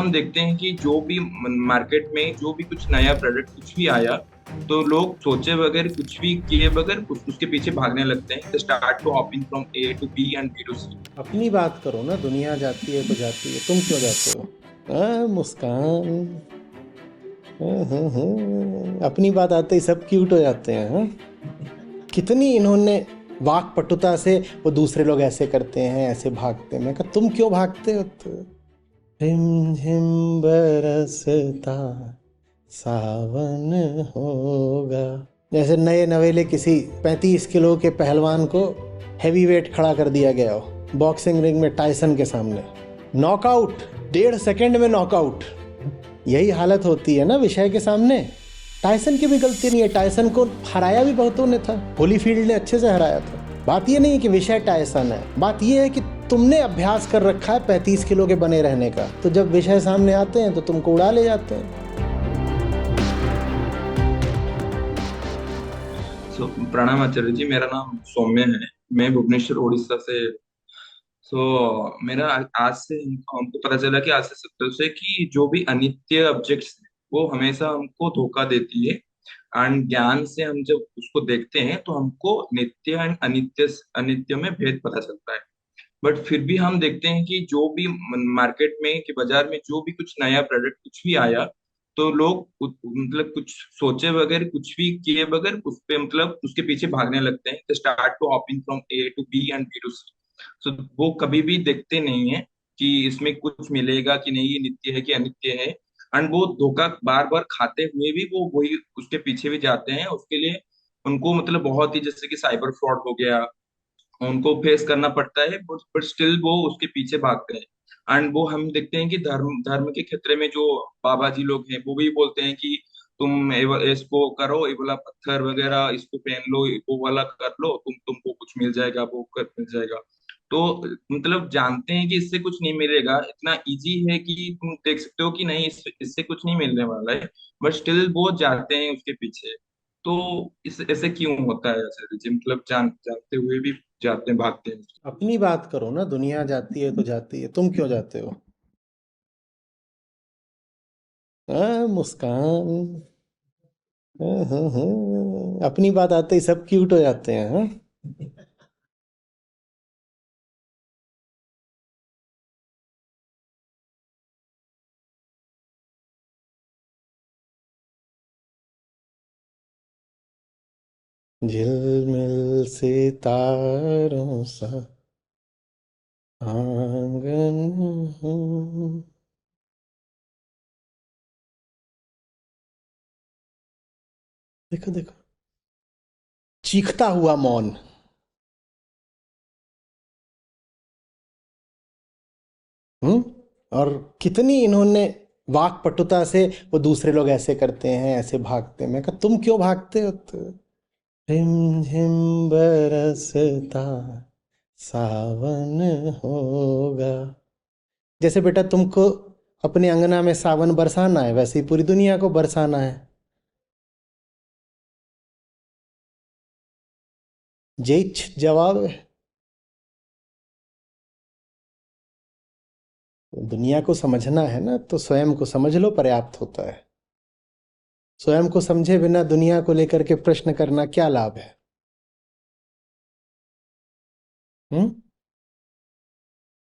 हम देखते हैं कि जो भी मार्केट में जो भी कुछ नया प्रोडक्ट कुछ भी आया, तो लोग सोचे बगैर कुछ भी किए बगैर उसके पीछे भागने लगते हैं। Start to hopping from A to B and B to C. अपनी बात करो ना, दुनिया जाती है तो जाती है, तुम क्यों जाते हो? मुस्कान। अपनी बात आते ही सब क्यूट हो जाते हैं। हाँ? कितनी इन्होंने वाक पटुता से वो दूसरे लोग ऐसे करते हैं, ऐसे भागते हैं। मैं कहा तुम क्यों भागते हो? तो रिम झिम बरसता सावन होगा। जैसे नए नवेले किसी 35 किलो के पहलवान को हैवी वेट खड़ा कर दिया गया हो बॉक्सिंग रिंग में टाइसन के सामने, नॉकआउट, 1.5 सेकंड में नॉकआउट। यही हालत होती है ना विषय के सामने। टाइसन की भी गलती नहीं है, टाइसन को हराया भी बहुतों ने था, होलीफील्ड ने अच्छे से हराया था। बात ये नहीं है कि विषय टाइसन है, बात ये है कि तुमने अभ्यास कर रखा है 35 किलो के बने रहने का, तो जब विषय सामने आते हैं तो तुमको उड़ा ले जाते हैं। प्रणाम आचार्य जी, मेरा नाम सौम्य है। मैं भुवनेश्वर उड़ीसा से। मेरा आज से हमको पता चला कि आज से 70 से कि जो भी अनित्य ऑब्जेक्ट्स वो हमेशा हमको धोखा देती है। एंड ज्ञान से हम जब उसको देखते हैं तो हमको नित्य एंड अनित्य अनित्य में भेद पता चलता है। बट फिर भी हम देखते हैं कि जो भी मार्केट में कि बाजार में जो भी कुछ नया प्रोडक्ट कुछ भी आया, तो लोग मतलब कुछ सोचे बगैर कुछ भी किए बगैर उस पे मतलब उसके पीछे भागने लगते हैं। Start to hopping from A to B and B to C. सो वो कभी भी देखते नहीं है कि इसमें कुछ मिलेगा कि नहीं, ये नित्य है कि अनित्य है। एंड वो धोखा बार बार खाते हुए भी वो वही उसके पीछे भी जाते हैं। उसके लिए उनको मतलब बहुत ही, जैसे कि साइबर फ्रॉड हो गया, उनको फेस करना पड़ता है, बट स्टिल वो उसके पीछे भागते हैं। एंड वो हम देखते हैं कि धर्म धर्म के क्षेत्र में जो बाबा जी लोग हैं वो भी बोलते हैं कि तुम इसको करो, ये वाला पत्थर वगैरह इसको पहन लो, वो वाला कर लो, तुमको कुछ मिल जाएगा, मिल जाएगा। तो मतलब जानते हैं कि इससे कुछ नहीं मिलेगा, इतना इजी है कि तुम देख सकते हो कि नहीं, इससे कुछ नहीं मिलने वाला है। बट स्टिल वो जाते हैं उसके पीछे। तो इस ऐसे क्यों होता है आचार्य जी? मतलब जानते हुए भी जाते हैं, भागते हैं। अपनी बात करो ना, दुनिया जाती है तो जाती है, तुम क्यों जाते हो? मुस्कान। अपनी बात आते ही सब क्यूट हो जाते हैं। हाँ? झिलमिल सितारों सा आंगन हूँ। देखो देखो, चीखता हुआ मौन। हम्म। और कितनी इन्होंने वाक पटुता से वो दूसरे लोग ऐसे करते हैं, ऐसे भागते हैं। मैं कहा तुम क्यों भागते हो? तो रिम झिम बरसता सावन होगा। जैसे बेटा तुमको अपने अंगना में सावन बरसाना है, वैसे ही पूरी दुनिया को बरसाना है। यही जवाब है। दुनिया को समझना है ना, तो स्वयं को समझ लो, पर्याप्त होता है। स्वयं को समझे बिना दुनिया को लेकर के प्रश्न करना क्या लाभ है? हम्म।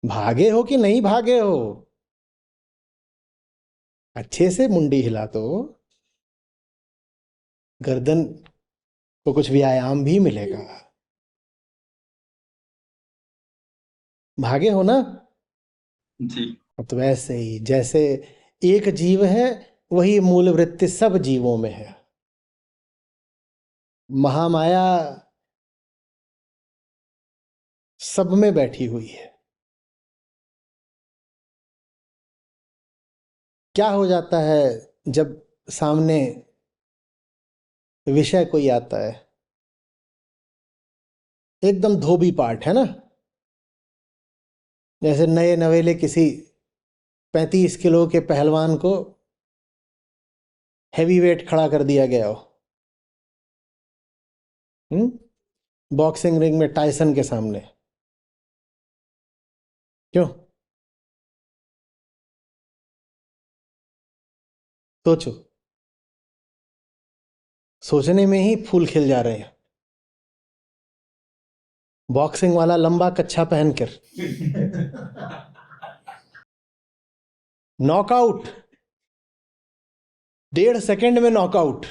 भागे हो कि नहीं भागे हो? अच्छे से मुंडी हिला दो, गर्दन को कुछ व्यायाम भी मिलेगा। भागे हो ना? जी। तो वैसे ही जैसे एक जीव है, वही मूल वृत्ति सब जीवों में है। महामाया सब में बैठी हुई है। क्या हो जाता है जब सामने विषय कोई आता है? एकदम धोबी पार्ट है ना। जैसे नए नवेले किसी 35 किलो के पहलवान को हैवी वेट खड़ा कर दिया गया हो बॉक्सिंग रिंग में टाइसन के सामने। क्यों? सोचो, सोचने में ही फूल खिल जा रहे हैं। बॉक्सिंग वाला लंबा कच्छा पहनकर नॉकआउट, 1.5 सेकंड में नॉकआउट।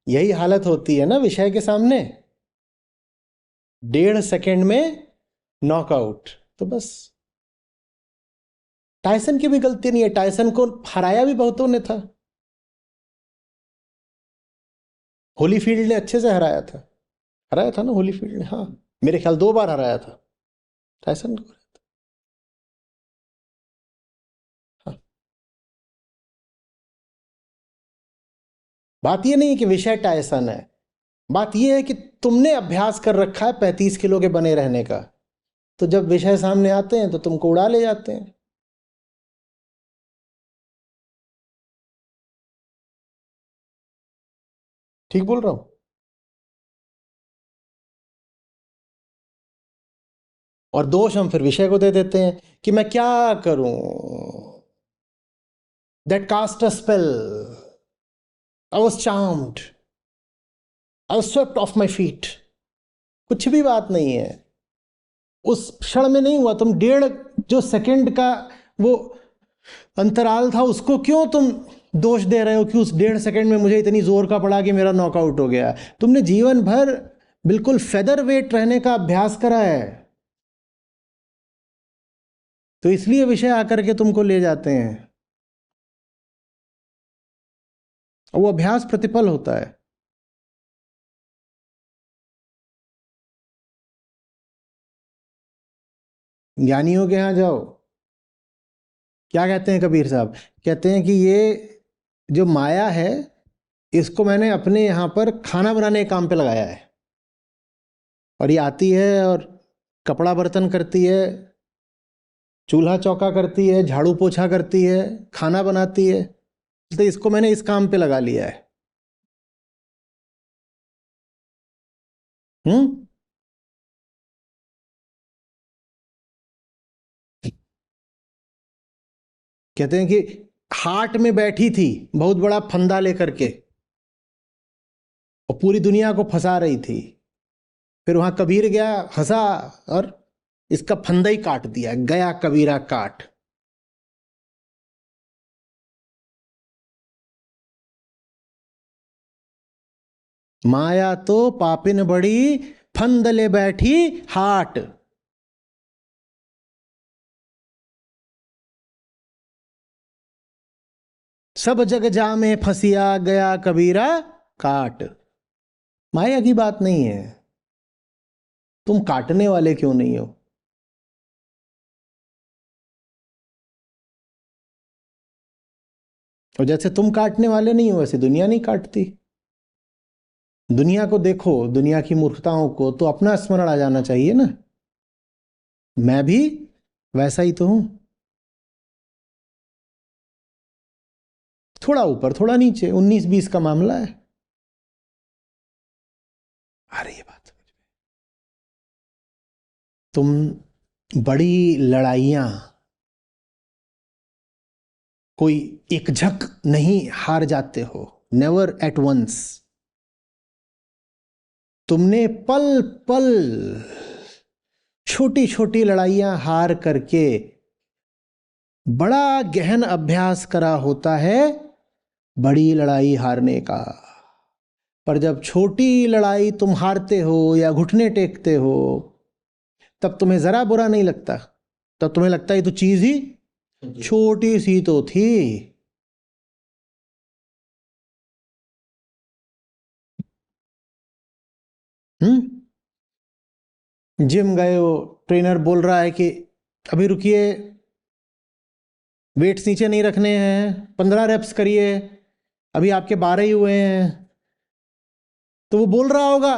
यही हालत होती है ना विषय के सामने, 1.5 सेकंड में नॉकआउट। तो बस टायसन की भी गलती नहीं है, टायसन को हराया भी बहुतों ने था। होलीफील्ड ने अच्छे से हराया था ना होलीफील्ड ने, हाँ मेरे ख्याल 2 बार हराया था टायसन को। हाँ। बात ये नहीं कि विषय टायसन है, बात ये है कि तुमने अभ्यास कर रखा है 35 किलो के बने रहने का, तो जब विषय सामने आते हैं तो तुमको उड़ा ले जाते हैं। ठीक बोल रहा हूं? और दोष हम फिर विषय को दे देते हैं कि मैं क्या करूं, that cast a spell, I was charmed, I was swept off my feet. कुछ भी बात नहीं है, उस क्षण में नहीं हुआ। तुम 1.5 सेकंड का वो अंतराल था, उसको क्यों तुम दोष दे रहे हो कि उस 1.5 सेकंड में मुझे इतनी जोर का पड़ा कि मेरा नॉकआउट हो गया। तुमने जीवन भर बिल्कुल फेदर वेट रहने का अभ्यास करा है, तो इसलिए विषय आकर के तुमको ले जाते हैं। और वो अभ्यास प्रतिपल होता है। ज्ञानियों के यहां जाओ, क्या कहते हैं कबीर साहब? कहते हैं कि ये जो माया है, इसको मैंने अपने यहाँ पर खाना बनाने के काम पे लगाया है। और ये आती है और कपड़ा बर्तन करती है, चूल्हा चौका करती है, झाड़ू पोछा करती है, खाना बनाती है, तो इसको मैंने इस काम पे लगा लिया है। हम्म। कहते हैं कि हाट में बैठी थी बहुत बड़ा फंदा लेकर के, और पूरी दुनिया को फंसा रही थी। फिर वहां कबीर गया, हंसा और इसका फंदा ही काट दिया, गया कबीरा काट। माया तो पापिन बड़ी, फंद ले बैठी हाट। सब जग जा में फंसिया, गया कबीरा काट। माया की बात नहीं है, तुम काटने वाले क्यों नहीं हो? और जैसे तुम काटने वाले नहीं हो, वैसे दुनिया नहीं काटती। दुनिया को देखो, दुनिया की मूर्खताओं को, तो अपना स्मरण आ जाना चाहिए ना, मैं भी वैसा ही तो हूं, थोड़ा ऊपर थोड़ा नीचे, 19-20 का मामला है। अरे ये बात समझ में, तुम बड़ी लड़ाइयां कोई एक झक नहीं हार जाते हो, नेवर एट वंस। तुमने पल पल छोटी छोटी लड़ाइयां हार करके बड़ा गहन अभ्यास करा होता है बड़ी लड़ाई हारने का। पर जब छोटी लड़ाई तुम हारते हो या घुटने टेकते हो, तब तुम्हें जरा बुरा नहीं लगता, तब तुम्हें लगता है ये तो चीज ही छोटी सी तो थी। जिम गए हो, ट्रेनर बोल रहा है कि अभी रुकिए, वेट्स नीचे नहीं रखने हैं, 15 रेप्स करिए, अभी आपके 12 ही हुए हैं, तो वो बोल रहा होगा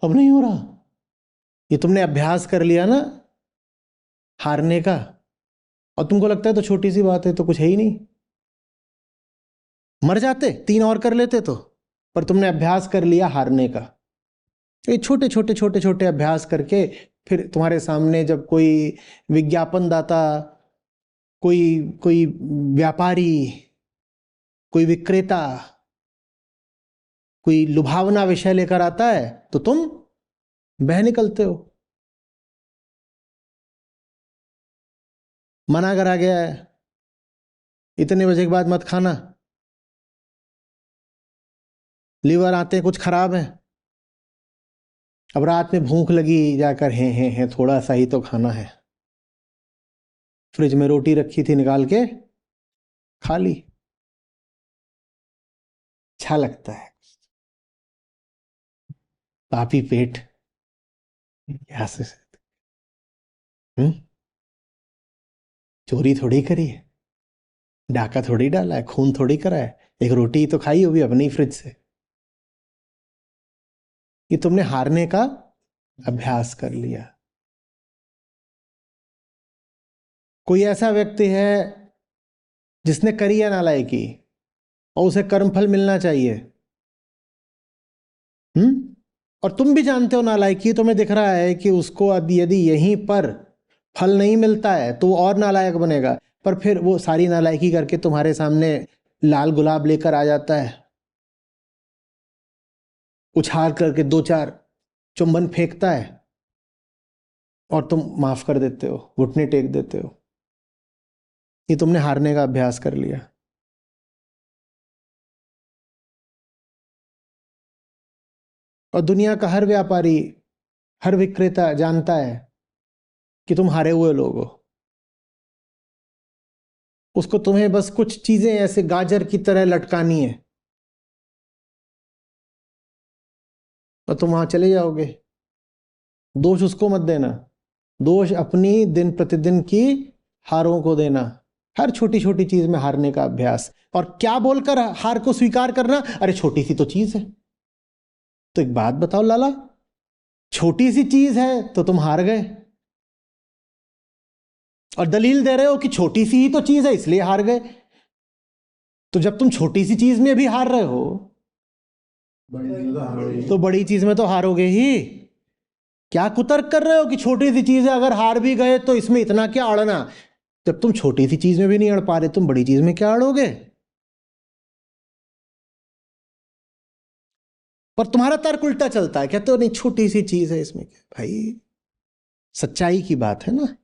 अब नहीं हो रहा। ये तुमने अभ्यास कर लिया ना हारने का, और तुमको लगता है तो छोटी सी बात है, तो कुछ है ही नहीं। मर जाते 3 और कर लेते तो, पर तुमने अभ्यास कर लिया हारने का। ये छोटे छोटे छोटे छोटे अभ्यास करके फिर तुम्हारे सामने जब कोई विज्ञापन दाता कोई कोई व्यापारी, कोई विक्रेता कोई लुभावना विषय लेकर आता है तो तुम बह निकलते हो। मना करा गया है इतने बजे के बाद मत खाना, लीवर आते हैं कुछ खराब है। अब रात में भूख लगी, जाकर हैं थोड़ा सा ही तो खाना है, फ्रिज में रोटी रखी थी निकाल के खा ली, अच्छा लगता है। पापी पेट यहाँ से हम्म चोरी थोड़ी करी है, डाका थोड़ी डाला है, खून थोड़ी करा है, एक रोटी तो खाई होगी अपनी फ्रिज से। ये तुमने हारने का अभ्यास कर लिया। कोई ऐसा व्यक्ति है जिसने करी है नालायकी और उसे कर्मफल मिलना चाहिए, और तुम भी जानते हो नालायकी, तुम्हें दिख रहा है कि उसको अब यदि यहीं पर फल नहीं मिलता है तो वो और नालायक बनेगा, पर फिर वो सारी नालायकी करके तुम्हारे सामने लाल गुलाब लेकर आ जाता है, उछाल करके दो चार चुंबन फेंकता है और तुम माफ कर देते हो, घुटने टेक देते हो। ये तुमने हारने का अभ्यास कर लिया। और दुनिया का हर व्यापारी, हर विक्रेता जानता है कि तुम हारे हुए लोग हो। उसको तुम्हें बस कुछ चीजें ऐसे गाजर की तरह लटकानी है और तुम वहां चले जाओगे। दोष उसको मत देना, दोष अपनी दिन प्रतिदिन की हारों को देना। हर छोटी छोटी चीज में हारने का अभ्यास, और क्या बोलकर हार को स्वीकार करना, अरे छोटी सी तो चीज है। तो एक बात बताओ लाला, छोटी सी चीज है तो तुम हार गए, और दलील दे रहे हो कि छोटी सी ही तो चीज है इसलिए हार गए। तो जब तुम छोटी सी चीज में भी हार रहे हो तो बड़ी चीज में तो हारोगे ही। क्या कुतर्क कर रहे हो कि छोटी सी चीज है, अगर हार भी गए तो इसमें इतना क्या अड़ना। जब तुम छोटी सी चीज में भी नहीं अड़ पा रहे, तुम बड़ी चीज में क्या अड़ोगे। पर तुम्हारा तर्क उल्टा चलता है, कहते हो नहीं छोटी सी चीज है इसमें क्या भाई। सच्चाई की बात है ना।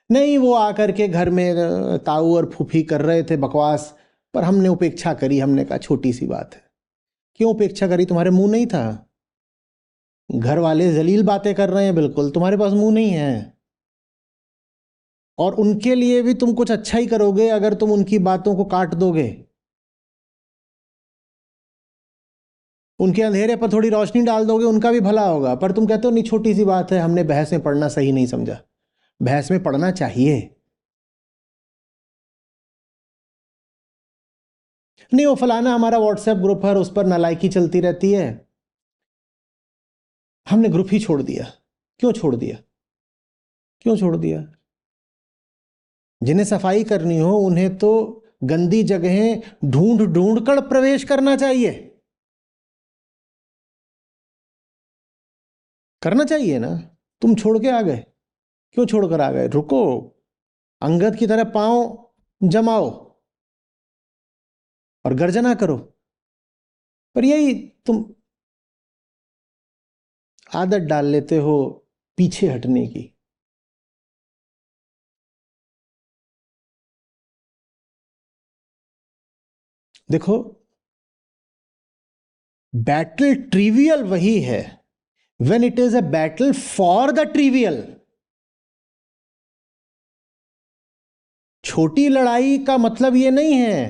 नहीं, वो आकर के घर में ताऊ और फूफी कर रहे थे बकवास, पर हमने उपेक्षा करी, हमने कहा छोटी सी बात है। क्यों उपेक्षा करी, तुम्हारे मुंह नहीं था। घर वाले जलील बातें कर रहे हैं, बिल्कुल तुम्हारे पास मुंह नहीं है। और उनके लिए भी तुम कुछ अच्छा ही करोगे अगर तुम उनकी बातों को काट दोगे, उनके अंधेरे पर थोड़ी रोशनी डाल दोगे, उनका भी भला होगा। पर तुम कहते हो नहीं छोटी सी बात है, हमने बहस में पढ़ना सही नहीं समझा। बहस में पढ़ना चाहिए। नहीं, वो फलाना हमारा व्हाट्सएप ग्रुप है, उस पर नालायकी चलती रहती है, हमने ग्रुप ही छोड़ दिया। क्यों छोड़ दिया, क्यों छोड़ दिया। जिन्हें सफाई करनी हो उन्हें तो गंदी जगहें ढूंढ ढूंढ कर प्रवेश करना चाहिए, करना चाहिए ना। तुम छोड़ के आ गए, क्यों छोड़कर आ गए। रुको, अंगद की तरह पांव जमाओ और गर्जना करो। पर यही तुम आदत डाल लेते हो पीछे हटने की। देखो, बैटल ट्रिवियल वही है when it is a battle for the trivial. छोटी लड़ाई का मतलब यह नहीं है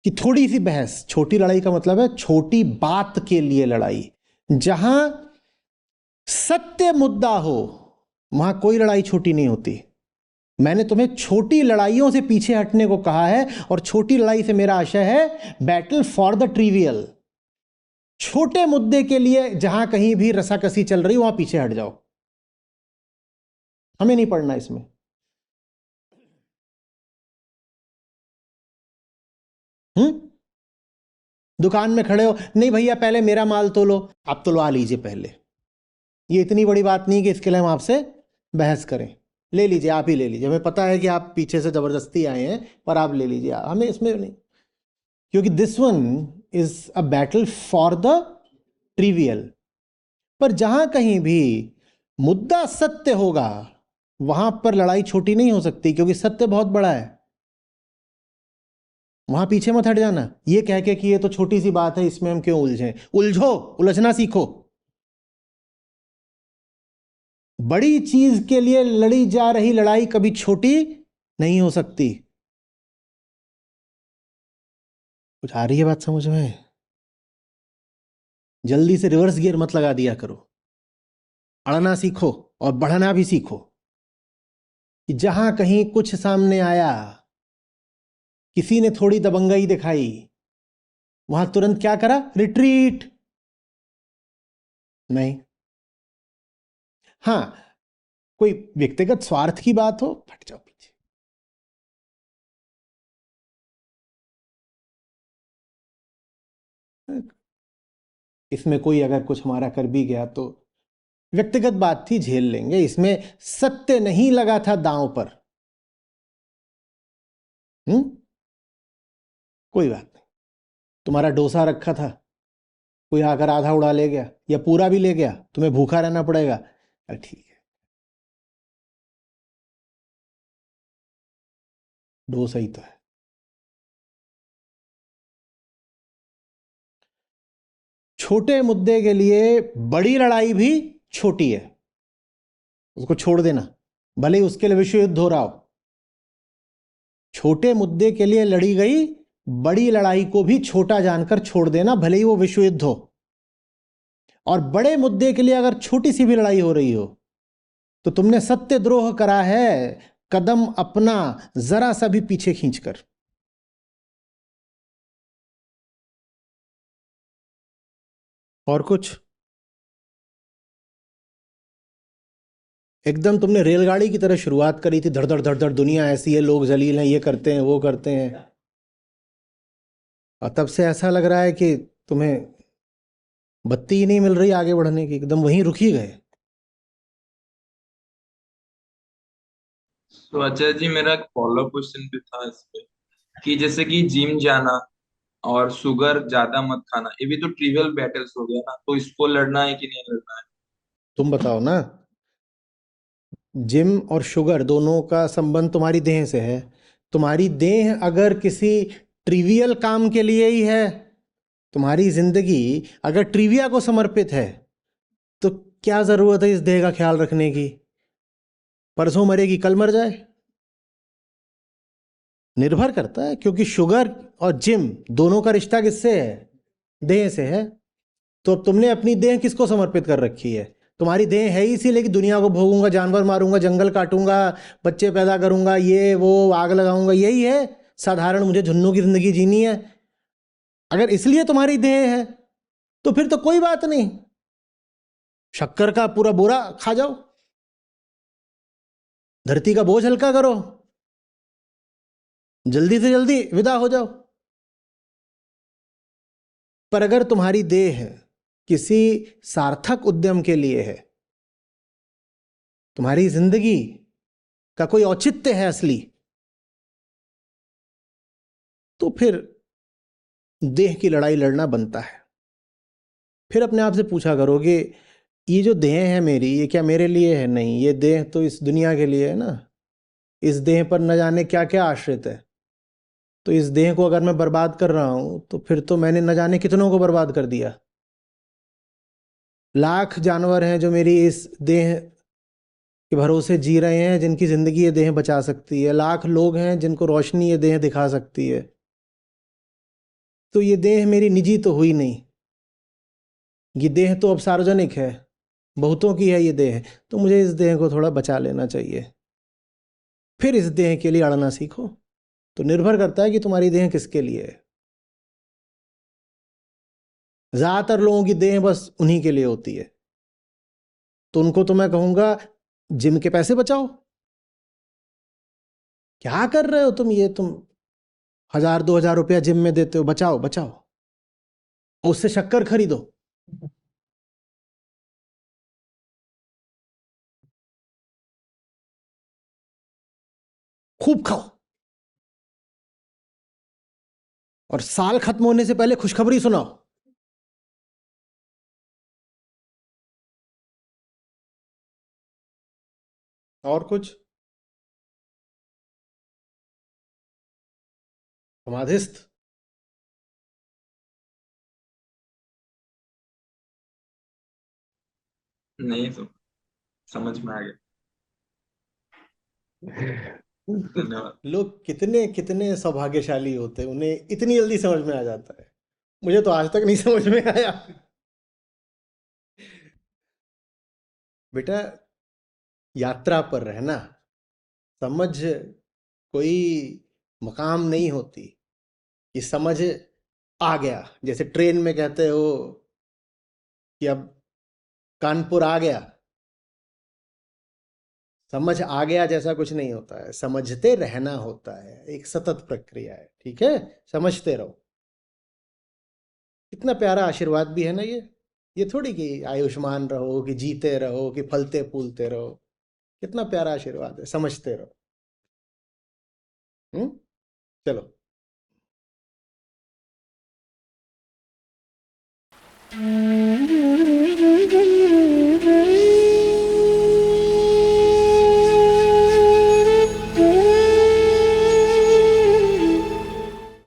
कि थोड़ी सी बहस, छोटी लड़ाई का मतलब है छोटी बात के लिए लड़ाई। जहां सत्य मुद्दा हो वहां कोई लड़ाई छोटी नहीं होती। मैंने तुम्हें छोटी लड़ाइयों से पीछे हटने को कहा है, और छोटी लड़ाई से मेरा आशय है बैटल फॉर द ट्रिवियल। छोटे मुद्दे के लिए जहां कहीं भी रसाकसी चल रही वहां पीछे हट जाओ, हमें नहीं पढ़ना इसमें। दुकान में खड़े हो, नहीं भैया पहले मेरा माल तोलो, आप तुलवा लीजिए पहले। ये इतनी बड़ी बात नहीं कि इसके लिए हम आपसे बहस करें। ले लीजिए, आप ही ले लीजिए, हमें पता है कि आप पीछे से जबरदस्ती आए हैं, पर आप ले लीजिए, हमें इसमें नहीं, क्योंकि this one is a battle for the trivial. पर जहां कहीं भी मुद्दा सत्य होगा, वहां पर लड़ाई छोटी नहीं हो सकती, क्योंकि सत्य बहुत बड़ा है। वहां पीछे मत हट जाना ये कह के कि ये तो छोटी सी बात है, इसमें हम क्यों उलझे। उलझो, उलझना सीखो। बड़ी चीज के लिए लड़ी जा रही लड़ाई कभी छोटी नहीं हो सकती। कुछ आ रही है बात समझ में? जल्दी से रिवर्स गियर मत लगा दिया करो, अड़ना सीखो और बढ़ना भी सीखो। कि जहां कहीं कुछ सामने आया, किसी ने थोड़ी दबंगई दिखाई, वहां तुरंत क्या करा? रिट्रीट। नहीं, हाँ, कोई व्यक्तिगत स्वार्थ की बात हो, फट जाओ पीछे। इसमें कोई अगर कुछ हमारा कर भी गया तो व्यक्तिगत बात थी, झेल लेंगे, इसमें सत्य नहीं लगा था दांव पर। कोई बात नहीं। तुम्हारा डोसा रखा था, कोई आकर आधा उड़ा ले गया या पूरा भी ले गया, तुम्हें भूखा रहना पड़ेगा। अरे ठीक है, डोसा ही तो है। छोटे मुद्दे के लिए बड़ी लड़ाई भी छोटी है, उसको छोड़ देना, भले ही उसके लिए विश्व युद्ध हो रहा हो। छोटे मुद्दे के लिए लड़ी गई बड़ी लड़ाई को भी छोटा जानकर छोड़ देना, भले ही वो विश्व युद्ध हो। और बड़े मुद्दे के लिए अगर छोटी सी भी लड़ाई हो रही हो, तो तुमने सत्यद्रोह करा है, कदम अपना जरा सा भी पीछे खींचकर। और कुछ? एकदम तुमने रेलगाड़ी की तरह शुरुआत करी थी, धड़ धड़ धड़ धड़, दुनिया ऐसी है, लोग जलील हैं, ये करते हैं, वो करते हैं, और तब से ऐसा लग रहा है कि तुम्हें बत्ती ही नहीं मिल रही आगे बढ़ने की, एकदम वहीं रुक ही गए। तो अजय जी, मेरा एक फॉलो क्वेश्चन भी था इस पे, कि जैसे कि जिम जाना और शुगर ज्यादा मत खाना, ये भी तो ट्रिवियल बैटल्स हो गया ना, तो इसको लड़ना है कि नहीं लड़ना है? तुम बताओ ना। जिम और शुगर दोनों का संबंध तुम्हारी देह से है। तुम्हारी देह अगर किसी ट्रिवियल काम के लिए ही है, तुम्हारी जिंदगी अगर ट्रिविया को समर्पित है, तो क्या जरूरत है इस देह का ख्याल रखने की? परसों मरेगी, कल मर जाए, निर्भर करता है, क्योंकि शुगर और जिम दोनों का रिश्ता किससे है? देह से है। तो अब तुमने अपनी देह किसको समर्पित कर रखी है? तुम्हारी देह है ही इसीलिए कि दुनिया को भोगूंगा, जानवर मारूंगा, जंगल काटूंगा, बच्चे पैदा करूंगा, ये वो, आग लगाऊंगा, यही है साधारण, मुझे झुन्नू की जिंदगी जीनी है। अगर इसलिए तुम्हारी देह है, तो फिर तो कोई बात नहीं, शक्कर का पूरा बोरा खा जाओ, धरती का बोझ हल्का करो, जल्दी से जल्दी विदा हो जाओ। पर अगर तुम्हारी देह किसी सार्थक उद्यम के लिए है, तुम्हारी जिंदगी का कोई औचित्य है असली, तो फिर देह की लड़ाई लड़ना बनता है। फिर अपने आप से पूछा करो कि ये जो देह है मेरी, ये क्या मेरे लिए है? नहीं, ये देह तो इस दुनिया के लिए है ना। इस देह पर न जाने क्या क्या आश्रित है। तो इस देह को अगर मैं बर्बाद कर रहा हूं, तो फिर तो मैंने न जाने कितनों को बर्बाद कर दिया। लाख जानवर हैं जो मेरी इस देह के भरोसे जी रहे हैं, जिनकी जिंदगी ये देह बचा सकती है। लाख लोग हैं जिनको रोशनी ये देह दिखा सकती है। तो ये देह मेरी निजी तो हुई नहीं, ये देह तो अब सार्वजनिक है, बहुतों की है ये देह। तो मुझे इस देह को थोड़ा बचा लेना चाहिए। फिर इस देह के लिए अड़ना सीखो। तो निर्भर करता है कि तुम्हारी देह किसके लिए है। ज्यादातर लोगों की देह बस उन्हीं के लिए होती है, तो उनको तो मैं कहूंगा, जिम के पैसे बचाओ। क्या कर रहे हो तुम? ये तुम 1000-2000 रुपया जिम में देते हो, बचाओ बचाओ, उससे शक्कर खरीदो। खूब खाओ, और साल खत्म होने से पहले खुशखबरी सुनाओ। और कुछ? समाधिस्थ। नहीं तो समझ में आ गया। धन्यवाद। लोग कितने कितने सौभाग्यशाली होते हैं, उन्हें इतनी जल्दी समझ में आ जाता है। मुझे तो आज तक नहीं समझ में आया। बेटा, यात्रा पर रहना, समझ कोई मकाम नहीं होती। ये समझ आ गया, जैसे ट्रेन में कहते हो कि अब कानपुर आ गया। समझ आ गया जैसा कुछ नहीं होता है, समझते रहना होता है, एक सतत प्रक्रिया है। ठीक है, समझते रहो। कितना प्यारा आशीर्वाद भी है ना ये थोड़ी कि आयुष्मान रहो, कि जीते रहो, कि फलते फूलते रहो। कितना प्यारा आशीर्वाद है, समझते रहो। हम्म। चलो।